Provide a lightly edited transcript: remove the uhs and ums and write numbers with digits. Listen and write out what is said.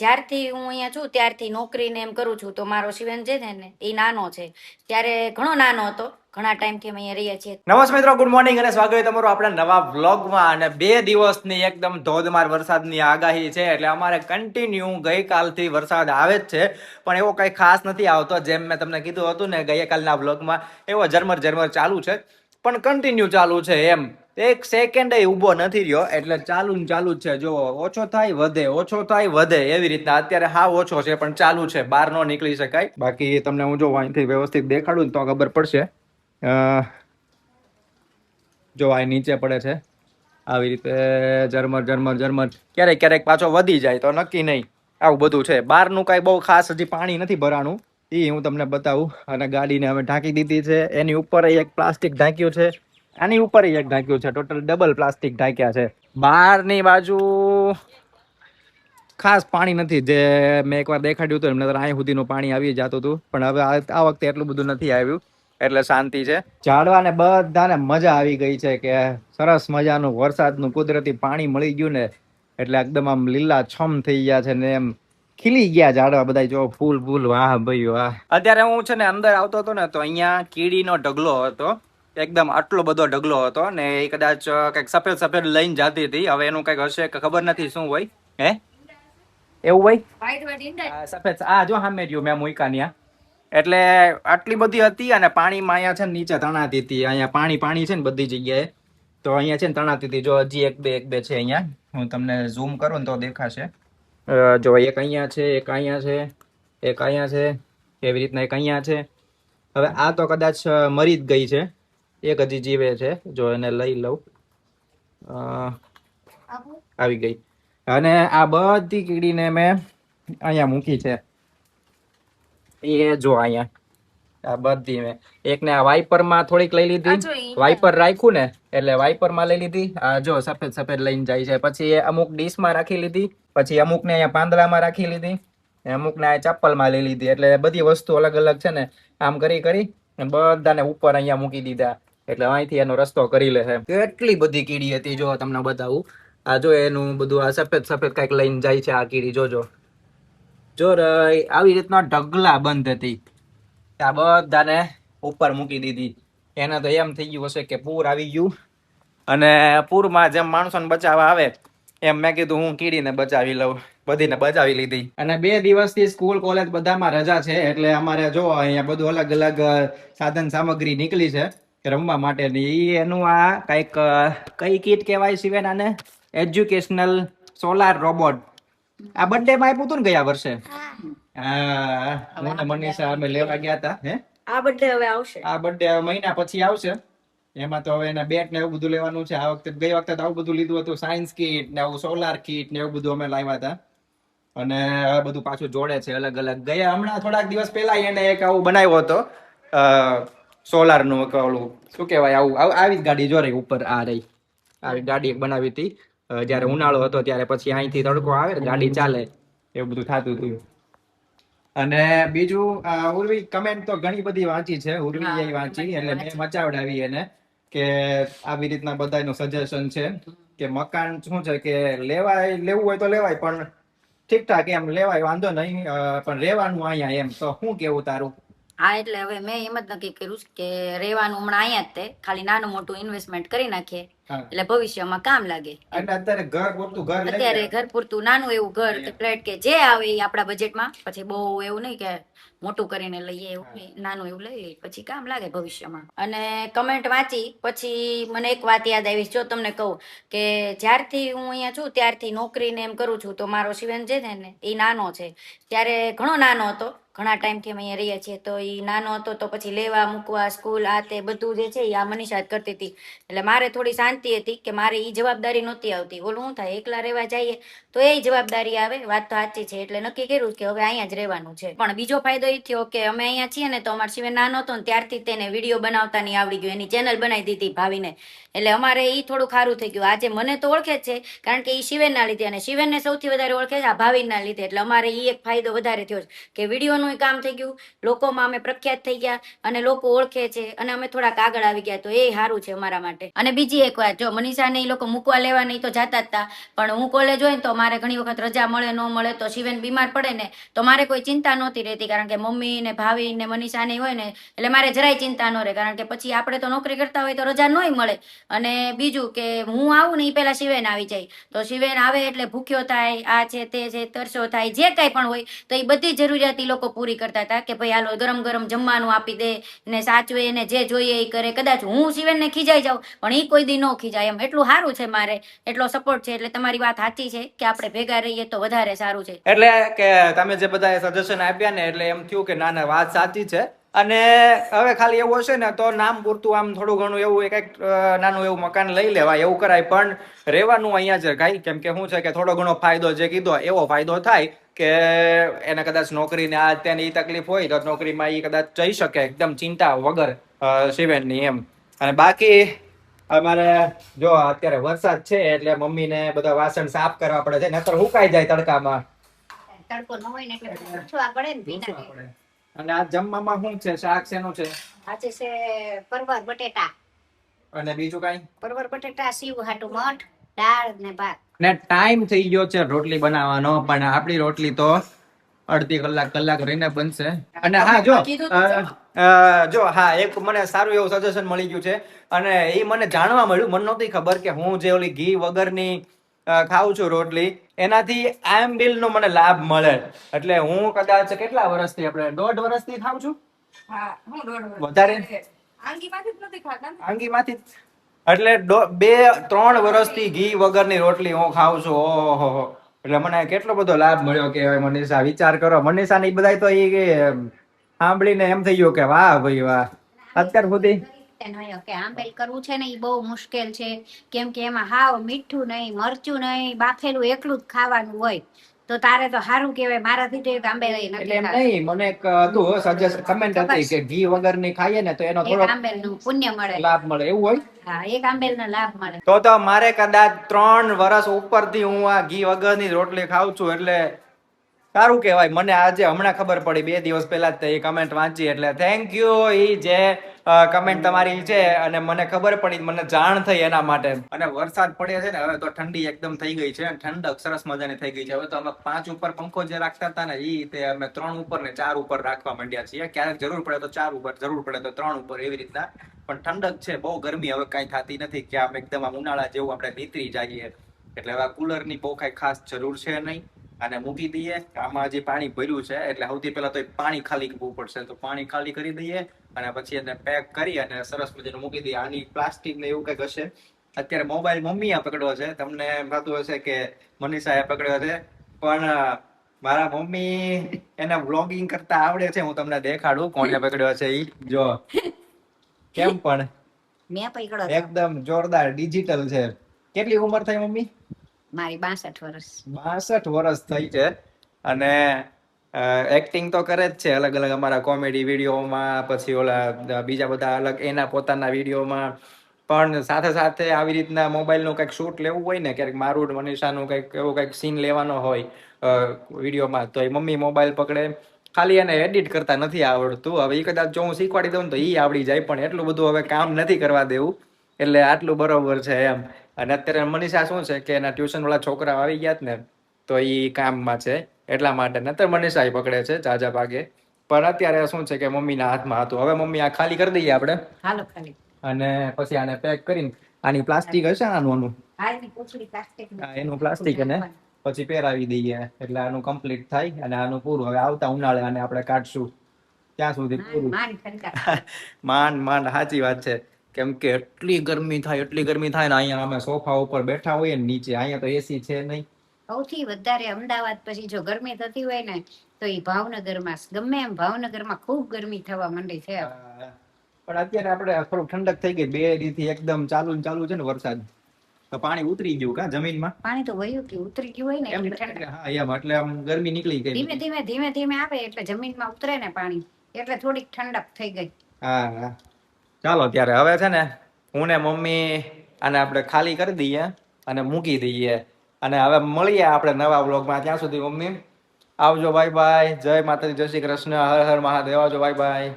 જ્યારથી હું અહીંયા છું ત્યારથી નોકરીને એમ કરું છું, તો મારો શિવેન છે ને એ નાનો છે, ત્યારે ઘણો નાનો હતો, ઘણા ટાઈમથી અમે અહીંયા રહીએ છીએ. નમસ્તે મિત્રો, ગુડ મોર્નિંગ અને સ્વાગત છે તમારું આપણા નવા વ્લોગમાં. અને 2 દિવસની એકદમ ધોધમાર વરસાદની આગાહી છે, એટલે અમારે કન્ટિન્યુ ગઈકાલથી વરસાદ આવે જ છે, પણ એવો કંઈ ખાસ નથી આવતો. જેમ મેં તમને કીધું હતું ને ગઈકાલના વ્લોગમાં, એવો ઝરમર ઝરમર ચાલુ છે, પણ કન્ટિન્યુ ચાલુ છે. એમ એક સેકન્ડ ઊભો નથી રહ્યો, એટલે ચાલુ ને ચાલુ જ છે. જો ઓછો થાય વધે, ઓછો થાય વધે, એવી રીતના. અત્યારે હાવ ઓછો છે પણ ચાલુ છે, બહાર ન નીકળી શકાય. બાકી તમને હું જો અહીંથી વ્યવસ્થિત દેખાડું ને તો ખબર પડશે. જો આ નીચે પડે છે આવી રીતે ઝરમર ઝરમર ઝરમર. ક્યારેક ક્યારેક પાછો વધી જાય તો નક્કી નહીં. આવું બધું છે. બહારનું કાંઈ બહુ ખાસ હજી પાણી નથી ભરાણું, એ હું તમને બતાવું. અને ગાડીને અમે ઢાંકી દીધી છે. એની ઉપર એક પ્લાસ્ટિક ઢાંક્યું છે, આની ઉપર એક ઢાંક્યું છે. ટોટલ ડબલ પ્લાસ્ટિક ઢાંક્યા છે. બહારની બાજુ ખાસ પાણી નથી. જે મેં એકવાર દેખાડ્યું હતું એમને અહીં સુધીનું પાણી આવી જતું હતું, પણ હવે આ વખતે એટલું બધું નથી આવ્યું, એટલે શાંતિ છે. ઝાડવાને બધાને મજા આવી ગઈ છે કે સરસ મજાનું વરસાદનું કુદરતી પાણી મળી ગયું ને, એટલે એકદમ આમ લીલા છમ થઈ ગયા છે ને એમ ખીલી ગયા ઝાડવા બધા. જો ફૂલ ફૂલ, વાહ ભાઈ વાહ. અત્યારે હું છે ને અંદર આવતો હતો ને, તો અહીંયા કીડીનો ઢગલો હતો, એકદમ આટલો બધો ઢગલો હતો ને. એ કદાચ કંઈક સફેદ સફેદ લઈને જતી હતી. હવે એનું કંઈક હશે કે ખબર નથી શું હોય. હે એવું હોય સફેદ? આ જો સામે રહ્યું મેં મૂક્યા. એટલે આટલી બધી હતી અને પાણીમાં અહીંયા છે ને નીચે તણાતી હતી. અહીંયા પાણી છે ને બધી જગ્યાએ, તો અહીંયા છે ને તણાતી હતી. જો હજી એક બે છે અહીંયા. હું તમને ઝૂમ કરું ને તો દેખાશે. જો એક અહીંયા છે, એક અહીંયા છે, એક અહીંયા છે, એવી રીતના એક અહીંયા છે. હવે આ તો કદાચ મરી જ ગઈ છે, એક હજી જીવે છે. જો એને લઈ લઉં, આવી ગઈ. અને આ બધી કીડીને મેં અહીંયા મૂકી છે. એ જો અહીંયા આ બધી મેં એકને આ વાઇપરમાં થોડીક લઈ લીધી. વાઇપર રાખ્યું ને એટલે વાઇપરમાં લઈ લીધી. આ જો સફેદ સફેદ લઈને જાય છે. પછી એ અમુક ડીશમાં રાખી લીધી, પછી અમુકને અહીંયા પાંદડામાં રાખી લીધી, અમુકને આ ચપ્પલમાં લઈ લીધી. એટલે બધી વસ્તુ અલગ અલગ છે ને, આમ કરી બધાને ઉપર અહીંયા મૂકી દીધા. એટલે અહીંથી એનો રસ્તો કરી લે છે. કેટલી બધી કીડી હતી જો તમને બતાવું. આ જો એનું બધું આ સફેદ સફેદ કઈક લઈને જાય છે આ કીડી. જોજો જો આવી રીતના ઢગલા બંધ હતી. આ બધાને ઉપર મૂકી દીધી. એને તો એમ થઈ ગયું હશે કે પૂર આવી ગયું, અને પૂરમાં જેમ માણસોને બચાવવા આવે એમ મેં કીધું હું કીડીને બચાવી લઉં. બધીને બચાવી લીધી. અને 2 દિવસથી સ્કૂલ કોલેજ બધામાં રજા છે, એટલે અમારે જો અહીંયા બધું અલગ અલગ સાધન સામગ્રી નીકળી છે રમવા માટેની. એનું આ કંઈક કઈ કીટ કહેવાય શિવેનાને? Educational solar robot. આ બર્થડે માં આપ્યું હતું ને ગયા વર્ષે? હા, હું ને મનીષા અમે લેવા ગયા હતા. હે આ બર્થડે હવે આવશે, આ બર્થડે મહિના પછી આવશે. એમાં તો હવે એના બેટ ને એવું બધું લેવાનું છે. આ વખતે ગઈ વખતે આવું બધું લીધું હતું, સાયન્સ કીટ ને આવું સોલાર કીટ ને એવું બધું અમે લાવ્યા હતા. અને આ બધું પાછું જોડે છે અલગ અલગ. ગયા હમણાં થોડાક દિવસ પહેલા એને એક આવું બનાવ્યો હતો સોલાર નું, ઓલું શું કહેવાય, આવું આવી જ ગાડી જો રહી ઉપર. આ રહી આવી ગાડી એક બનાવી હતી જયારે ઉનાળો હતો ત્યારે. પછી અહીંથી તડકો આવે ગાડી ચાલે, એવું બધું થતું હતું. અને બીજું ઉર્વી કમેન્ટ તો ઘણી બધી વાંચી છે, ઉર્વી વાંચી, એટલે મેં મચાવડાવી એને કે આવી રીતના બધાનું સજેશન છે કે મકાન શું છે કે લેવું હોય તો લેવાય, પણ ઠીકઠાક એમ લેવાય, વાંધો નહીં, પણ રહેવાનું અહીંયા. એમ તો શું કેવું તારું? હા, એટલે હવે મેં એમ જ નક્કી કર્યું કે રહેવાનું હમણાં અહીંયા જ તે, ખાલી નાનું મોટું ઇન્વેસ્ટમેન્ટ કરી નાખીએ એટલે ભવિષ્યમાં કામ લાગે. અત્યારે ઘર પૂરતું નાનું એવું ઘર કે ફ્લેટ કે જે આવે એ આપણા બજેટમાં. પછી બહુ એવું નહીં કે મોટું કરીને લઈએ, એવું નાનું એવું લઈએ પછી કામ લાગે ભવિષ્યમાં. અને કમેન્ટ વાંચી પછી મને એક વાત યાદ આવી. જો તમને કહું કે જ્યારથી હું અહીંયા છું ત્યારથી નોકરીને એમ કરું છું, તો મારો શિવેન છે ને એ નાનો છે, ત્યારે ઘણો નાનો હતો, ઘણા ટાઈમથી અમે અહીંયા રહીએ છીએ. તો એ નાનો હતો તો પછી લેવા મૂકવા સ્કૂલ આ તે બધું જે છે એ આ મનીષા જ કરતી હતી. એટલે મારે થોડી શાંતિ હતી કે મારે એ જવાબદારી નહોતી આવતી. ઓલું શું થાય, એકલા રહેવા જઈએ તો એ જવાબદારી આવે. વાત તો સાચી છે. એટલે નક્કી કર્યું કે હવે અહીંયા જ રહેવાનું છે. પણ બીજો ફાયદો એ થયો કે અમે અહીંયા છીએ ને, તો અમારા શિવેન નાનો હતો ને ત્યારથી તેને વિડીયો બનાવતા નહીં આવડી ગયો. એની ચેનલ બનાવી દીધી ભાવીને. એટલે અમારે એ થોડું ખારું થઈ ગયું. આજે મને તો ઓળખે જ છે કારણ કે એ શિવેનના લીધે, અને શિવેનને સૌથી વધારે ઓળખે છે આ ભાવિનના લીધે. એટલે અમારે એ એક ફાયદો વધારે થયો છે કે વિડીયોનું લોકોનું કામ થઈ ગયું, લોકોમાં અમે પ્રખ્યાત થઈ ગયા અને લોકો ઓળખે છે અને અમે થોડાક આગળ આવી ગયા, તો એ સારું છે અમારા માટે. અને બીજી એક વાત, જો મનીષાને એ લોકો મૂકવા લેવા નહીં તો જાતા જ હતા, પણ હું કોલેજ હોય ને તો મારે ઘણી વખત રજા મળે ન મળે તો શિવેન બીમાર પડે ને તો મારે કોઈ ચિંતા નહોતી રહેતી, કારણ કે મમ્મી ને ભાભી ને મનીષા ને હોય ને એટલે મારે જરાય ચિંતા ન રહે, કારણ કે પછી આપણે તો નોકરી કરતા હોય તો રજા નોય મળે. અને બીજું કે હું આવું ને એ પેલા શિવેન આવી જાય, તો શિવેન આવે એટલે ભૂખ્યો થાય, આ છે તે છે, તરસો થાય, જે કાંઈ પણ હોય તો એ બધી જરૂરિયાત ઈ લોકો પૂરી કરતા હતા કે ભાઈ હાલો ગરમ ગરમ જમવાનું આપી દે ને સાચવે ને જે જોઈએ એ કરે. કદાચ હું શિવેન ને ખીજાઈ જાઉં પણ એ કોઈ દી ન ખીજાય, એમ એટલું સારું છે, મારે એટલો સપોર્ટ છે. એટલે તમારી વાત સાચી છે કે આપણે ભેગા રહીએ તો વધારે સારું છે. એટલે કે તમે જે બધા સજેશન આપ્યા ને એટલે એમ થયું કે ના ના વાત સાચી છે. અને હવે ખાલી એવું હશે ને તો નામ પૂરતું આમ થોડું ઘણું એવું કંઈક નાનું એવું મકાન લઈ લેવાય એવું કરાય, પણ રહેવાનું અહીંયા છે કાંઈ, કેમ કે શું છે કે થોડો ઘણો ફાયદો જે કીધો એવો ફાયદો થાય કે એને કદાચ નોકરીને આ ત્યાંની તકલીફ હોય તો નોકરીમાં એ કદાચ જઈ શકે એકદમ ચિંતા વગર શિવેનની એમ. અને બાકી અમારે જો અત્યારે વરસાદ છે એટલે મમ્મીને બધા વાસણ સાફ કરવા પડે છે, નકર સુકાઈ જાય તડકામાં. તડકો ન હોય ને એટલે પૂછવા પડે ને ભીના પડે. અને આ જમવામાં શું છે? શાક શેનું છે? આજે છે પરવર બટેટા અને બીજું કાંઈ? પરવર બટેટા, સીવ હાટું મઠ, દાળ ને ભાત. ને ટાઈમ થઈ ગયો છે રોટલી બનાવવાનો, પણ આપણી રોટલી તો અડધી કલાક રહીને બનશે. અને હા જો હા એક મને સારું એવું સજેશન મળી ગયું છે, અને એ મને જાણવા મળ્યું, મને નહોતી ખબર કે હું જે ઓલી ઘી વગરની ખાઉં છું રોટલી એનાથી આયમ્બિલ નો મને લાભ મળે. એટલે હું કદાચ કેટલા વર્ષથી, આપણે 1.5 વર્ષથી ખાઉં છું. વધારે આંગીમાંથી એટલે 2-3 વર્ષથી ઘી વગરની રોટલી હું ખાઉં છું. ઓહો, એટલે મને કેટલો બધો લાભ મળ્યો કે મનીષા વિચાર કરો. મનીષા ને બધા તો એ સાંભળીને એમ થઈ ગયું કે વાહ ભાઈ વાહ. અત્યાર સુધી કે આંબેલ કરવું છે ને એ બહુ મુશ્કેલ છે, કેમ કે એમાં હાવ મીઠું નહીં, મરચું નહીં, બાફેલું એકલું જ ખાવાનું હોય. તો તારે તો સારું કહેવાય, મારાથી તો આંબેલ એટલે એમ નહીં, મને એક હતું સજેશન કમેન્ટ હતી કે ઘી વગરની ખાઈએ ને તો એનો થોડો આંબેલ નું પુણ્ય મળે, લાભ મળે, એવું હોય. હા, એક આંબેલ નો લાભ મળે. તો મારે કદાચ 3 વર્ષ ઉપરથી હું આ ઘી વગરની રોટલી ખાઉં છું, એટલે સારું કહેવાય. મને આજે હમણાં ખબર પડી, 2 દિવસ પહેલા જ એ કમેન્ટ વાંચી, એટલે થેન્ક યુ ઈ જે કમેન્ટ તમારી છે અને મને ખબર પડી, મને જાણ થઈ એના માટે. અને વરસાદ પડે છે ને હવે તો ઠંડી એકદમ થઈ ગઈ છે, ઠંડક સરસ મજાની થઈ ગઈ છે. હવે તો અમે 5 ઉપર પંખો જે રાખતા હતા ને તે અમે 3 ઉપર ને 4 ઉપર રાખવા માંડ્યા છીએ. ક્યારેક જરૂર પડે તો 4 ઉપર, જરૂર પડે તો 3 ઉપર, એવી રીતના. પણ ઠંડક છે, બહુ ગરમી હવે કાંઈ થતી નથી કે આમ એકદમ આમ ઉનાળા જેવું આપણે નીતરી જઈએ. એટલે હવે કુલરની બહુ કાંઈ ખાસ જરૂર છે નહીં, અને મૂકી દઈએ. આમાં હજી પાણી ભર્યું છે એટલે સૌથી પહેલા તો પાણી ખાલી કરવું પડશે, તો પાણી ખાલી કરી દઈએ અને પછી એને પેક કરી અને સરસ મજાનું મૂકી દઈએ. આની પ્લાસ્ટિક ને એવું કંઈક હશે. અત્યારે મોબાઈલ મમ્મીએ પકડ્યો છે, તમને એમ થતું હશે કે મનીષાએ પકડ્યો છે, પણ મારા મમ્મી એને વ્લોગિંગ કરતા આવડે છે. હું તમને દેખાડું કોને પકડ્યો છે. ઈ જો કેમ પણ મેં પકડ્યો એકદમ જોરદાર ડિજિટલ છે. કેટલી ઉંમર થઈ મમ્મી? મારી 62 વર્ષ. 62 વર્ષ થઈ છે. અને એક્ટિંગ તો કરે જ છે અલગ અલગ અમારા કોમેડી વિડીયોમાં, પછી ઓલા બીજા બધા અલગ એના પોતાના વિડીયોમાં. પણ સાથે સાથે આવી રીતના મોબાઈલનું કંઈક શૂટ લેવું હોય ને, ક્યારેક મારું મનીષાનું કંઈક એવું કંઈક સીન લેવાનો હોય વિડીયોમાં, તો એ મમ્મી મોબાઈલ પકડે. ખાલી એને એડિટ કરતા નથી આવડતું. હવે એ કદાચ જો હું શીખવાડી દઉં તો એ આવડી જાય, પણ એટલું બધું હવે કામ નથી કરવા દેવું. એટલે આટલું બરોબર છે એમ. અને અત્યારે મનીષા શું છે કે એના ટ્યુશન વાળા છોકરા આવી ગયા ને તો એ કામમાં છે, એટલા માટે. નતર મનીષા પકડે છે જાજા ભાગે, પણ અત્યારે શું છે કે મમ્મીના હાથમાં હતું. હવે મમ્મી આ ખાલી કરી દઈએ આપણે, હાલો ખાલી, અને પછી આને પેક કરીને આની પ્લાસ્ટિક હશે આનું એનું પ્લાસ્ટિક અને પછી પહેરાવી દઈએ એટલે આનું કમ્પ્લીટ થાય અને આનું પૂરું. હવે આવતા ઉનાળે આને આપણે કાઢશું, ત્યાં સુધી પૂરું. માંડ સાચી વાત છે, કેમ કે એટલી ગરમી થાય ને. અહીંયા અમે સોફા ઉપર બેઠા હોઈએ ને નીચે, અહીંયા તો એસી છે નહીં. સૌથી વધારે અમદાવાદ પછી જો ગરમી થતી હોય ને તો એ ભાવનગરમાં, ગમે એમ ભાવનગરમાં ખૂબ ગરમી થવા માંડી છે. પણ અત્યારે આપણે થોડું ઠંડક થઈ ગઈ, 2 દીથી એકદમ ચાલુ છે ને વરસાદ, તો પાણી ઉતરી ગયું કા જમીનમાં. પાણી તો વયું ગયું, ઉતરી ગયું હોય ને હા એમ, એટલે આમ ગરમી નીકળી ગઈ. ધીમે ધીમે આવે એટલે જમીનમાં ઉતરે ને પાણી, એટલે થોડીક ઠંડક થઈ ગઈ. હા ચાલો ત્યારે હવે છે ને હું ને મમ્મી આને આપણે ખાલી કરી દઈએ અને મૂકી દઈએ. અને હવે મળીએ આપણે નવા વ્લોગમાં. ત્યાં સુધી મમ્મી આવજો, બાય બાય. જય માતાજી, જય શ્રી કૃષ્ણ, હર હર મહાદેવ. આવજો, બાય બાય.